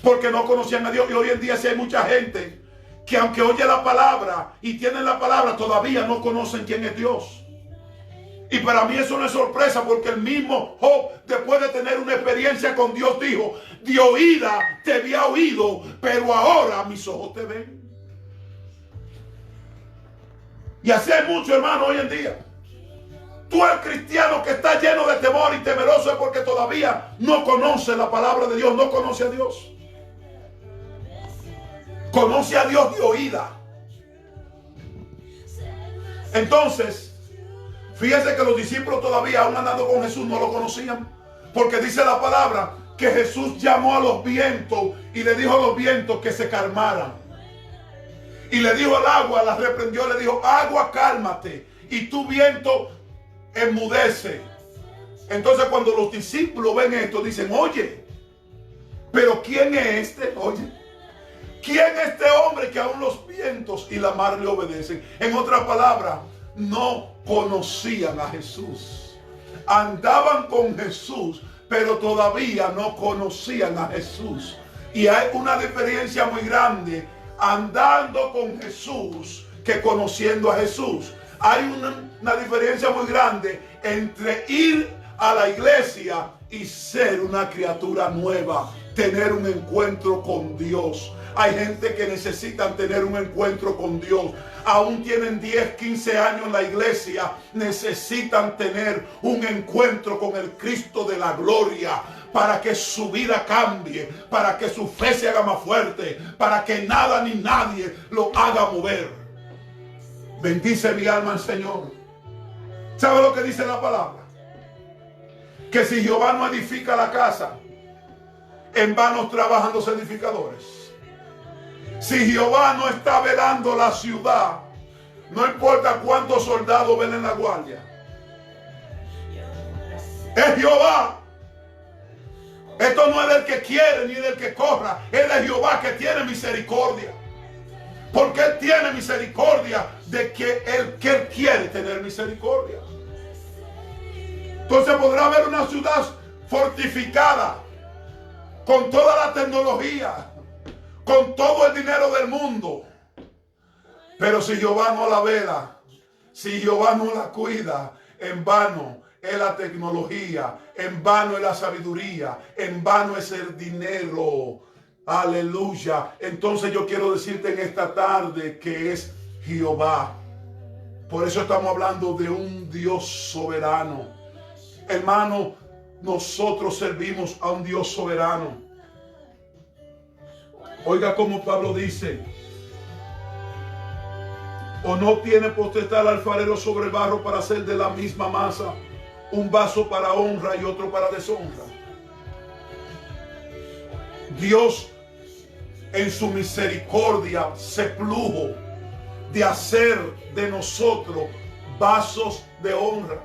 Porque no conocían a Dios. Y hoy en día sí hay mucha gente que aunque oye la palabra y tienen la palabra, todavía no conocen quién es Dios. Y para mí eso no es sorpresa, porque el mismo Job, después de tener una experiencia con Dios, dijo, de oída te había oído, pero ahora mis ojos te ven. Y así hay mucho, hermano, hoy en día. Tú eres cristiano que está lleno de temor y temeroso es porque todavía no conoce la palabra de Dios, no conoce a Dios. Conoce a Dios de oída. Entonces, fíjense que los discípulos todavía, aún andando con Jesús, no lo conocían. Porque dice la palabra que Jesús llamó a los vientos y le dijo a los vientos que se calmaran. Y le dijo al agua, la reprendió, le dijo, agua, cálmate. Y tu viento enmudece. Entonces cuando los discípulos ven esto, dicen, oye, pero ¿quién es este? Oye, ¿quién es este hombre que aún los vientos y la mar le obedecen? En otras palabras, no conocían a Jesús. Andaban con Jesús, pero todavía no conocían a Jesús. Y hay una diferencia muy grande andando con Jesús que conociendo a Jesús. Hay una diferencia muy grande entre ir a la iglesia y ser una criatura nueva, tener un encuentro con Dios. Hay gente que necesitan tener un encuentro con Dios. Aún tienen 10, 15 años en la iglesia. Necesitan tener un encuentro con el Cristo de la gloria para que su vida cambie, para que su fe se haga más fuerte, para que nada ni nadie lo haga mover. Bendice mi alma al Señor. ¿Sabe lo que dice la palabra? Que si Jehová no edifica la casa, en vano trabajan los edificadores. Si Jehová no está velando la ciudad, no importa cuántos soldados ven en la guardia, es Jehová. Esto no es del que quiere ni del que corra, es de Jehová que tiene misericordia. Porque Él tiene misericordia de que Él quiere tener misericordia. Entonces podrá haber una ciudad fortificada, con toda la tecnología, con todo el dinero del mundo. Pero si Jehová no la vela, si Jehová no la cuida, en vano es la tecnología, en vano es la sabiduría, en vano es el dinero. Aleluya. Entonces yo quiero decirte en esta tarde que es Jehová. Por eso estamos hablando de un Dios soberano. Hermano, nosotros servimos a un Dios soberano. Oiga como Pablo dice, o no tiene potestad el alfarero sobre el barro para hacer de la misma masa un vaso para honra y otro para deshonra. Dios en su misericordia se plujo de hacer de nosotros vasos de honra,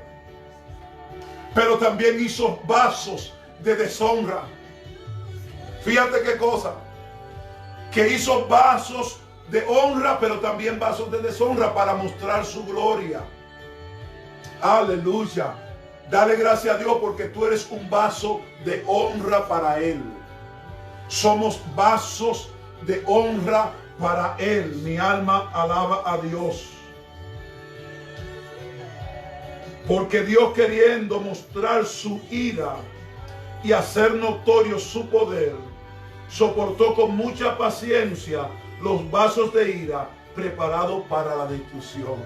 pero también hizo vasos de deshonra. Fíjate qué cosa, que hizo vasos de honra, pero también vasos de deshonra para mostrar su gloria. Aleluya. Dale gracias a Dios porque tú eres un vaso de honra para Él. Somos vasos de honra para Él. Mi alma alaba a Dios. Porque Dios, queriendo mostrar su ira y hacer notorio su poder, soportó con mucha paciencia los vasos de ira preparados para la destrucción.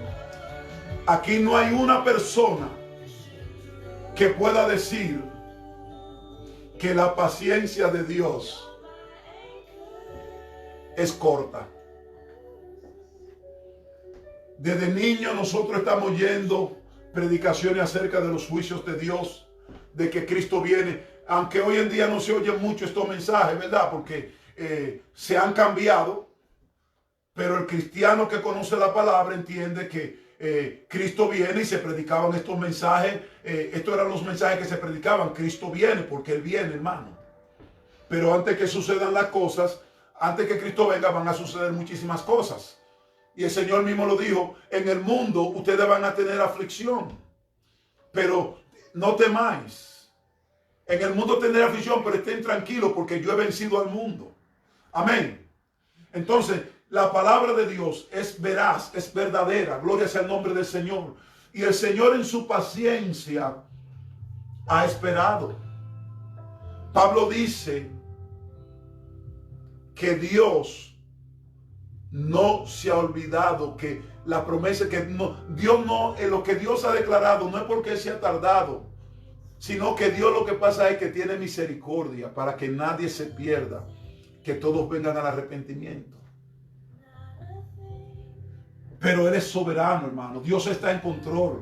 Aquí no hay una persona que pueda decir que la paciencia de Dios es corta. Desde niño nosotros estamos oyendo predicaciones acerca de los juicios de Dios, de que Cristo viene, aunque hoy en día no se oyen mucho estos mensajes, ¿verdad? Porque se han cambiado, pero el cristiano que conoce la palabra entiende que Cristo viene y se predicaban estos mensajes. Estos eran los mensajes que se predicaban. Cristo viene porque Él viene, hermano. Pero antes que sucedan las cosas, antes que Cristo venga, van a suceder muchísimas cosas. Y el Señor mismo lo dijo: en el mundo ustedes van a tener aflicción, pero no temáis. En el mundo tendrán aflicción, pero estén tranquilos porque yo he vencido al mundo. Amén. Entonces, la palabra de Dios es veraz, es verdadera. Gloria sea el nombre del Señor. Y el Señor en su paciencia ha esperado. Pablo dice que Dios no se ha olvidado, que la promesa que no, Dios no, lo que Dios ha declarado no es porque se ha tardado, sino que Dios lo que pasa es que tiene misericordia para que nadie se pierda, que todos vengan al arrepentimiento. Pero Él es soberano, hermano. Dios está en control.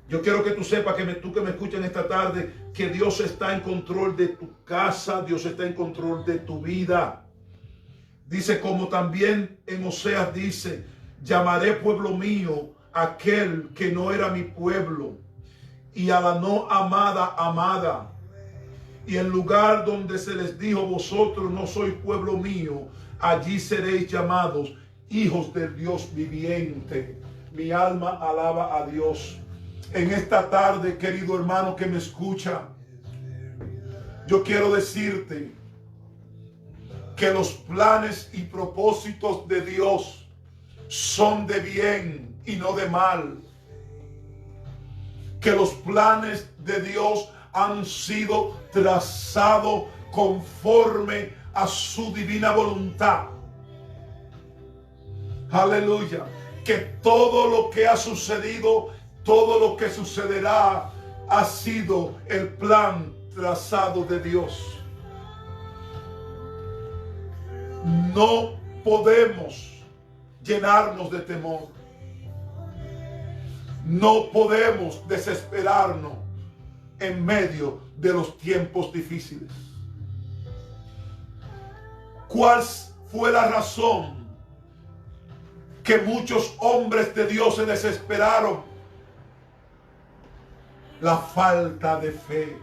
Yo quiero que tú sepas, tú que me escuchas esta tarde, que Dios está en control de tu casa, Dios está en control de tu vida. Dice, como también en Oseas dice: llamaré pueblo mío aquel que no era mi pueblo, y a la no amada, amada. Y el lugar donde se les dijo, vosotros no sois pueblo mío, allí seréis llamados hijos del Dios viviente. Mi alma alaba a Dios. En esta tarde, querido hermano que me escucha, yo quiero decirte que los planes y propósitos de Dios son de bien y no de mal. Que los planes de Dios han sido trazados conforme a su divina voluntad. Aleluya. Que todo lo que ha sucedido, todo lo que sucederá, ha sido el plan trazado de Dios. No podemos llenarnos de temor. No podemos desesperarnos en medio de los tiempos difíciles. ¿Cuál fue la razón que muchos hombres de Dios se desesperaron? La falta de fe,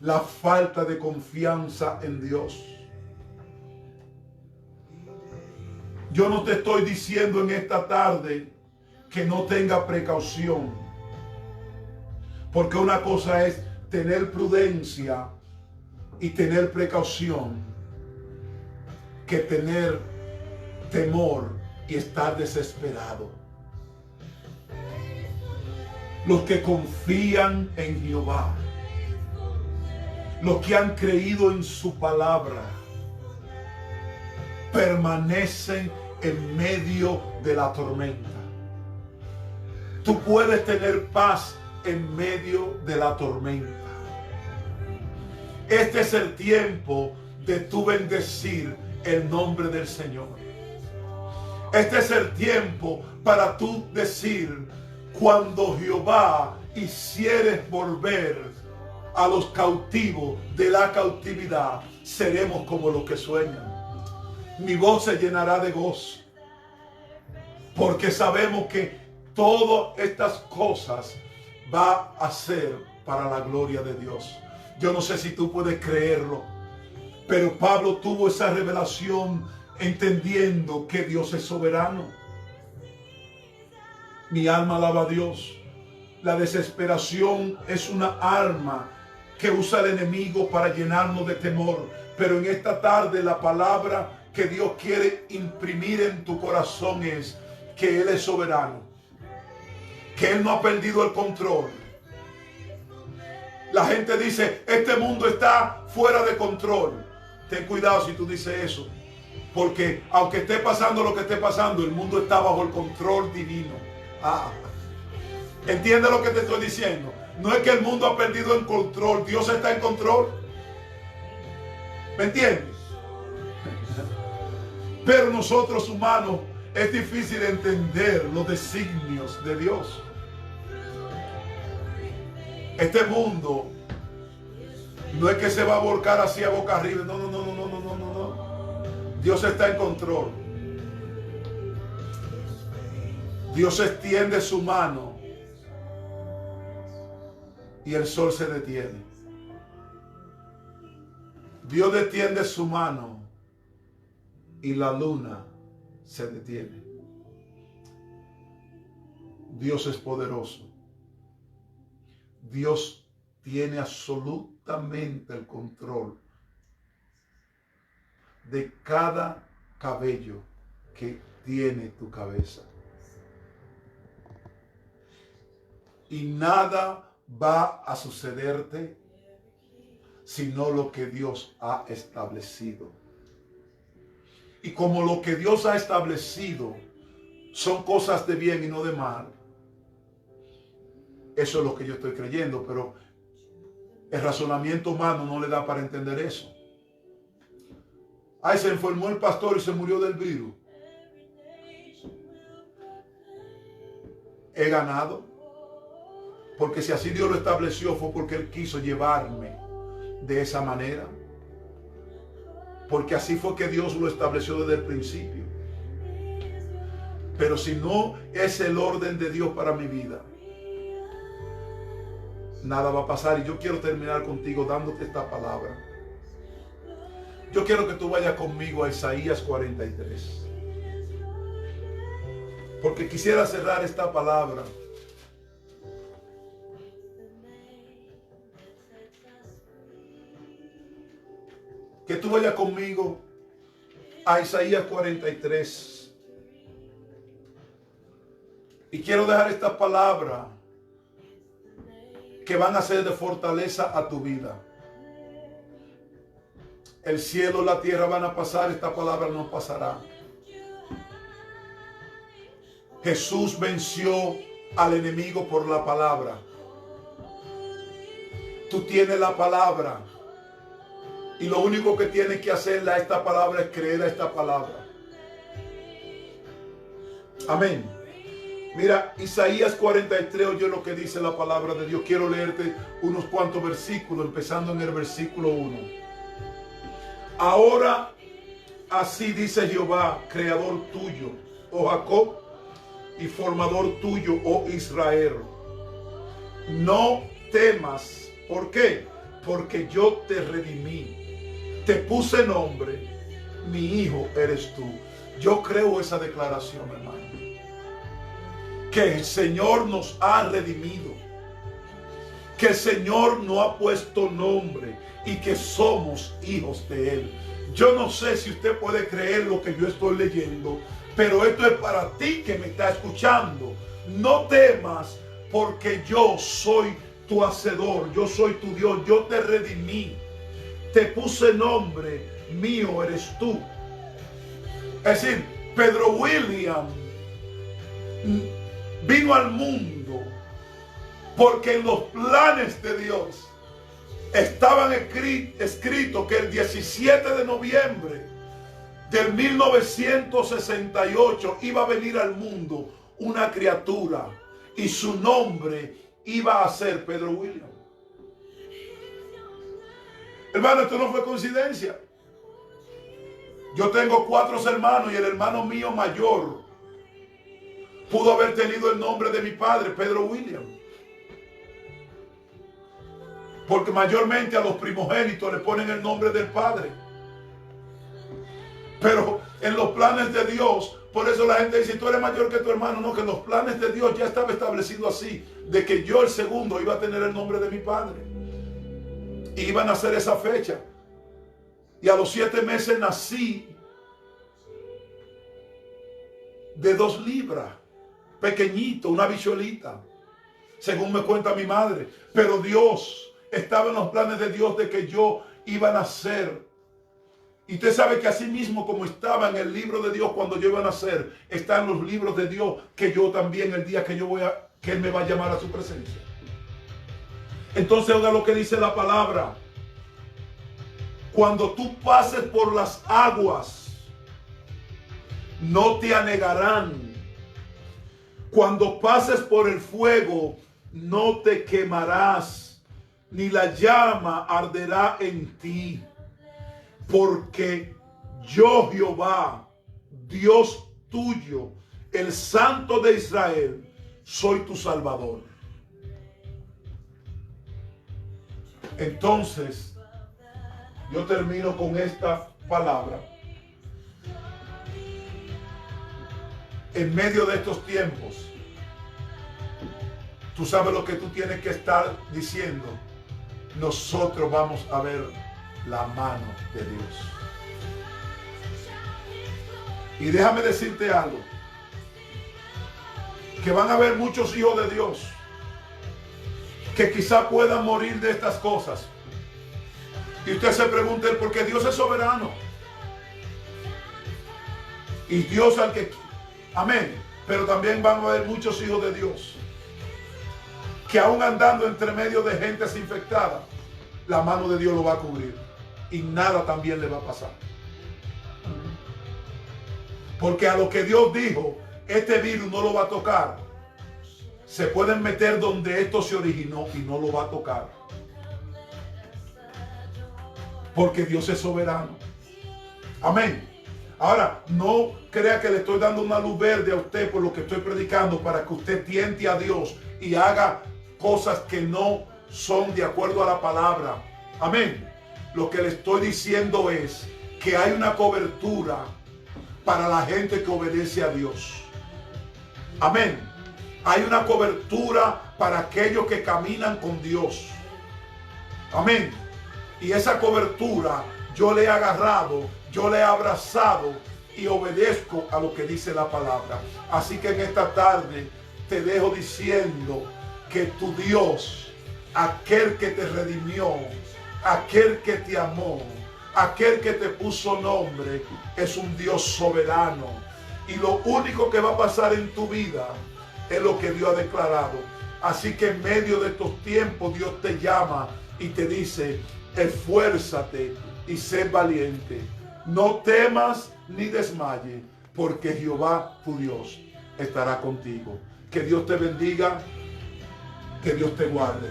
la falta de confianza en Dios. Yo no te estoy diciendo en esta tarde que no tenga precaución, porque una cosa es tener prudencia y tener precaución, que tener temor y estar desesperado. Los que confían en Jehová, los que han creído en su palabra, permanecen en medio de la tormenta. Tú puedes tener paz en medio de la tormenta. Este es el tiempo de tu bendecir el nombre del Señor. Este es el tiempo para tú decir, cuando Jehová hiciere volver a los cautivos de la cautividad, seremos como los que sueñan. Mi voz se llenará de gozo, porque sabemos que todas estas cosas va a ser para la gloria de Dios. Yo no sé si tú puedes creerlo, pero Pablo tuvo esa revelación entendiendo que Dios es soberano. Mi alma alaba a Dios. La desesperación es una arma que usa el enemigo para llenarnos de temor. Pero en esta tarde la palabra que Dios quiere imprimir en tu corazón es que Él es soberano, que Él no ha perdido el control. La gente dice, este mundo está fuera de control. Ten cuidado si tú dices eso, porque aunque esté pasando lo que esté pasando, el mundo está bajo el control divino. ¿Entiendes lo que te estoy diciendo? No es que el mundo ha perdido el control, Dios está en control. ¿Me entiendes? Pero nosotros humanos es difícil entender los designios de Dios. Este mundo no es que se va a volcar así a boca arriba. No. Dios está en control. Dios extiende su mano y el sol se detiene. Dios detiene su mano y la luna se detiene. Dios es poderoso. Dios tiene absolutamente el control de cada cabello que tiene tu cabeza. Y nada va a sucederte sino lo que Dios ha establecido. Y como lo que Dios ha establecido son cosas de bien y no de mal, eso es lo que yo estoy creyendo, pero el razonamiento humano no le da para entender eso. Ay, se enfermó el pastor y se murió del virus. He ganado. Porque si así Dios lo estableció fue porque Él quiso llevarme de esa manera. Porque así fue que Dios lo estableció desde el principio. Pero si no es el orden de Dios para mi vida, nada va a pasar. Y yo quiero terminar contigo dándote esta palabra. Yo quiero que tú vayas conmigo a Isaías 43. Porque quisiera cerrar esta palabra que tú vayas conmigo a Isaías 43. Y quiero dejar esta palabra que van a ser de fortaleza a tu vida. El cielo y la tierra van a pasar, esta palabra no pasará. Jesús venció al enemigo por la palabra. Tú tienes la palabra. Y lo único que tienes que hacerle a esta palabra es creer a esta palabra. Amén. Mira, Isaías 43, oye lo que dice la palabra de Dios. Quiero leerte unos cuantos versículos, empezando en el versículo 1. Ahora, así dice Jehová, creador tuyo, oh Jacob, y formador tuyo, oh Israel. No temas. ¿Por qué? Porque yo te redimí. Te puse nombre, mi hijo eres tú. Yo creo esa declaración, hermano. Que el Señor nos ha redimido. Que el Señor nos ha puesto nombre y que somos hijos de Él. Yo no sé si usted puede creer lo que yo estoy leyendo, pero esto es para ti que me está escuchando. No temas porque yo soy tu hacedor, yo soy tu Dios, yo te redimí. Te puse nombre, mío eres tú. Es decir, Pedro William vino al mundo porque en los planes de Dios estaban escritos que el 17 de noviembre del 1968 iba a venir al mundo una criatura y su nombre iba a ser Pedro William. Hermano, esto no fue coincidencia. Yo tengo 4 hermanos y el hermano mío mayor pudo haber tenido el nombre de mi padre, Pedro William. Porque mayormente a los primogénitos le ponen el nombre del padre. Pero en los planes de Dios, por eso la gente dice, tú eres mayor que tu hermano. No, que en los planes de Dios ya estaba establecido así, de que yo el segundo iba a tener el nombre de mi padre. Y iban a hacer esa fecha. Y a los 7 meses nací de 2 libras. Pequeñito, una bichuelita. Según me cuenta mi madre. Pero Dios, estaba en los planes de Dios de que yo iba a nacer. Y usted sabe que así mismo como estaba en el libro de Dios cuando yo iba a nacer, están los libros de Dios que yo también el día que que Él me va a llamar a su presencia. Entonces oiga lo que dice la palabra. Cuando tú pases por las aguas, no te anegarán. Cuando pases por el fuego, no te quemarás, ni la llama arderá en ti. Porque yo, Jehová, Dios tuyo, el Santo de Israel, soy tu Salvador. Entonces, yo termino con esta palabra. En medio de estos tiempos, tú sabes lo que tú tienes que estar diciendo. Nosotros vamos a ver la mano de Dios. Y déjame decirte algo. Que van a haber muchos hijos de Dios que quizá puedan morir de estas cosas. Y usted se pregunta por qué. Dios es soberano. Y Dios al que... Amén. Pero también van a haber muchos hijos de Dios que aún andando entre medio de gentes infectadas, la mano de Dios lo va a cubrir. Y nada también le va a pasar. Porque a lo que Dios dijo, este virus no lo va a tocar. Se pueden meter donde esto se originó y no lo va a tocar. Porque Dios es soberano. Amén. Ahora, no crea que le estoy dando una luz verde a usted por lo que estoy predicando para que usted tiente a Dios y haga cosas que no son de acuerdo a la palabra. Amén. Lo que le estoy diciendo es que hay una cobertura para la gente que obedece a Dios. Amén. Hay una cobertura para aquellos que caminan con Dios. Amén. Y esa cobertura yo le he agarrado, yo le he abrazado y obedezco a lo que dice la palabra. Así que en esta tarde te dejo diciendo que tu Dios, aquel que te redimió, aquel que te amó, aquel que te puso nombre, es un Dios soberano. Y lo único que va a pasar en tu vida es lo que Dios ha declarado. Así que en medio de estos tiempos Dios te llama y te dice: esfuérzate y sé valiente. No temas ni desmayes, porque Jehová tu Dios estará contigo. Que Dios te bendiga, que Dios te guarde.